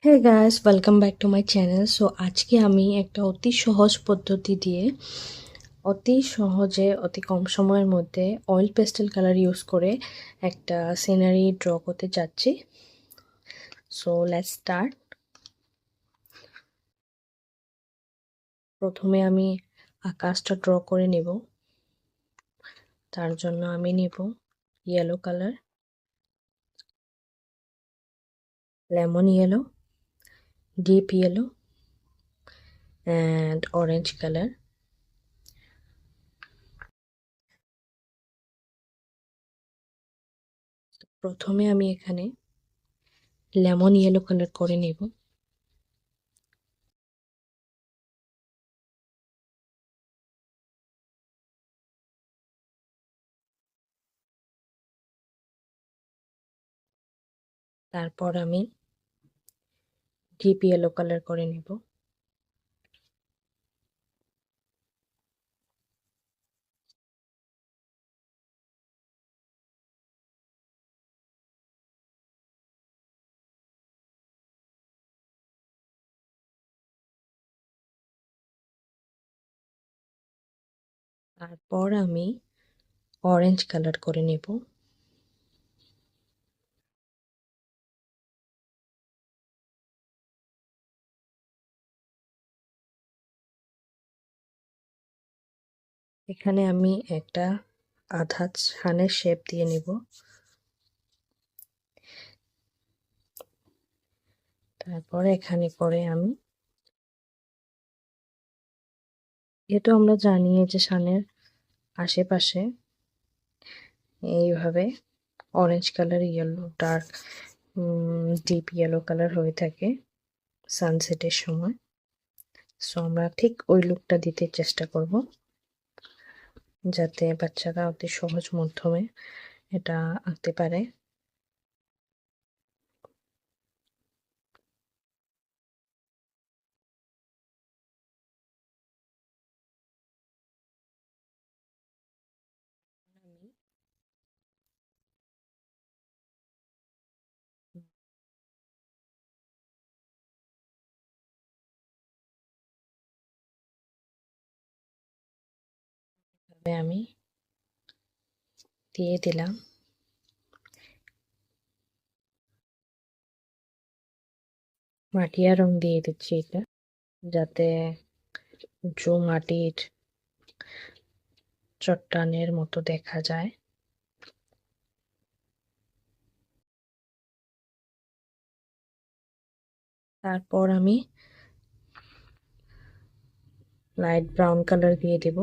Hey guys, welcome back to my channel. So আজকে আমি একটা অতি সহজ পদ্ধতি দিয়ে অতি সহজে অতি কম সময়ের মধ্যে অয়েল পেস্টেল কালার ইউজ করে একটা সিনারি ড্র করতে যাচ্ছি। So let's start. প্রথমে আমি আকাশটা ড্র করে নেব। তার জন্য আমি নেব yellow colour, lemon yellow, deep yellow and orange colour. প্রথমে আমি এখানে লেমন ইয়েলো কালার করে নেব। তারপর আমি ডিপ ইয়েলো কালার করে নেব। তারপর আমি অরেঞ্জ কালার করে নেব। এখানে আমি একটা আধা ছানের শেপ দিয়ে নেব। তারপরে এখানে করে আমি, যেহেতু আমরা জানি যে ছানের আশেপাশে এইভাবে orange colour, yellow, dark deep yellow colour হয়ে থাকে সানসেটের সময়। সো আমরা ঠিক ওই লুকটা দিতে চেষ্টা করব, যাতে বাচ্চারা অতি সহজ মাধ্যমে এটা আঁকতে পারে। তবে আমি দিয়ে দিলাম মাটিয়া রং, দিয়ে দিচ্ছি এটা, যাতে উঁচু মাটির চট্টানের মতো দেখা যায়। তারপর আমি লাইট ব্রাউন কালার দিয়ে দেব।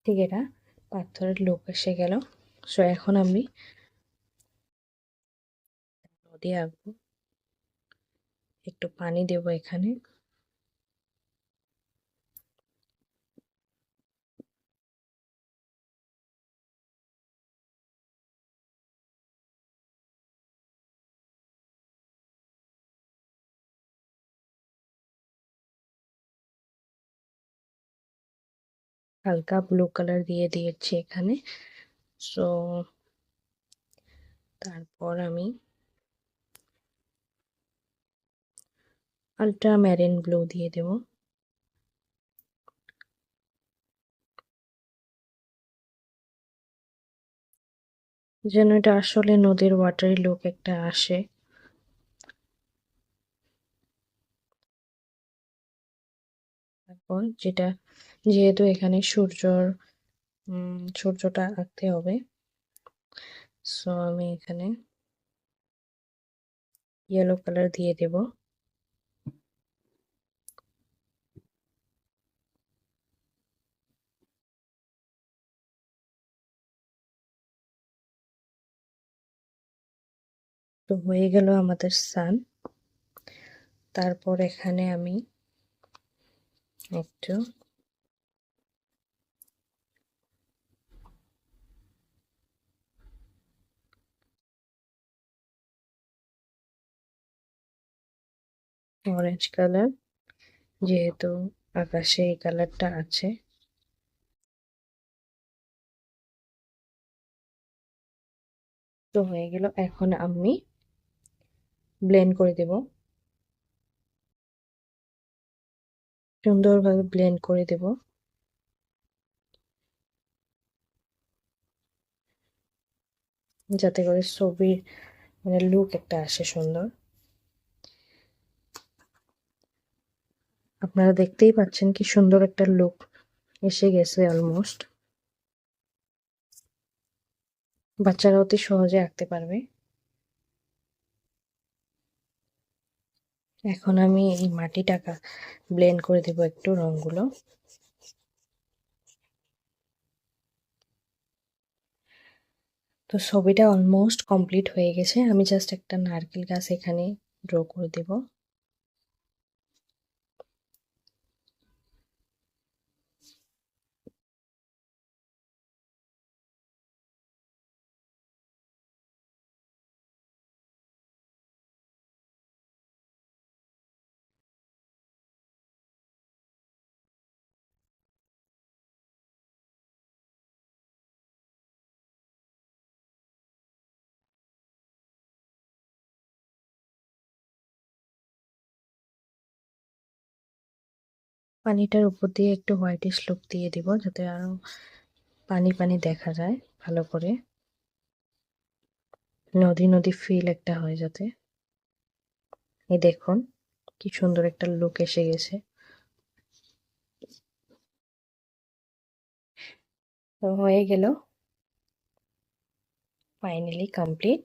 ঠিক, এটা পাথরের লুক এসে গেল। সো এখন আমি নদী আঁকবো। একটু পানি দেব এখানে। হালকা ব্লু কালার দিয়ে দিয়েছি এখানে। সো তারপর আমি আলট্রা ম্যারিন ব্লু দিয়ে দেব। যেন এটা আসলে নদীর ওয়াটারি লুক একটা আসে। তারপর যেহেতু এখানে সূর্যটা আঁকতে হবে, সো আমি এখানে ইয়েলো কালার দিয়ে দেব। তো হয়ে গেল আমাদের সান। তারপর এখানে আমি একটু অরেঞ্জ কালার, যেহেতু আকাশে এই কালারটা আছে। তো হয়ে গেল, এখন আমি ব্লেন্ড করে দেব, সুন্দরভাবে ব্লেন্ড করে দেব, যাতে করে ছবির মানে লুক একটা আসে সুন্দর। আপনারা দেখতেই পাচ্ছেন কি সুন্দর একটা লুক এসে গেছে অলমোস্ট। বাচ্চারা অতি সহজে আঁকতে পারবে। এখন আমি এই মাটিটাকে ব্লেন্ড করে দেব একটু রংগুলো। তো ছবিটা অলমোস্ট কমপ্লিট হয়ে গেছে, আমি জাস্ট একটা নারকেল গাছ এখানে ড্র করে দেব। পানিটার উপর দিয়ে একটু হোয়াইটিশ লুক দিয়ে দিব, যাতে আরো পানি পানি দেখা যায় ভালো করে, নদী নদী ফিল একটা হয় যাতে। এই দেখুন কি সুন্দর একটা লুক এসে গেছে। তো হয়ে গেল, ফাইনালি কমপ্লিট।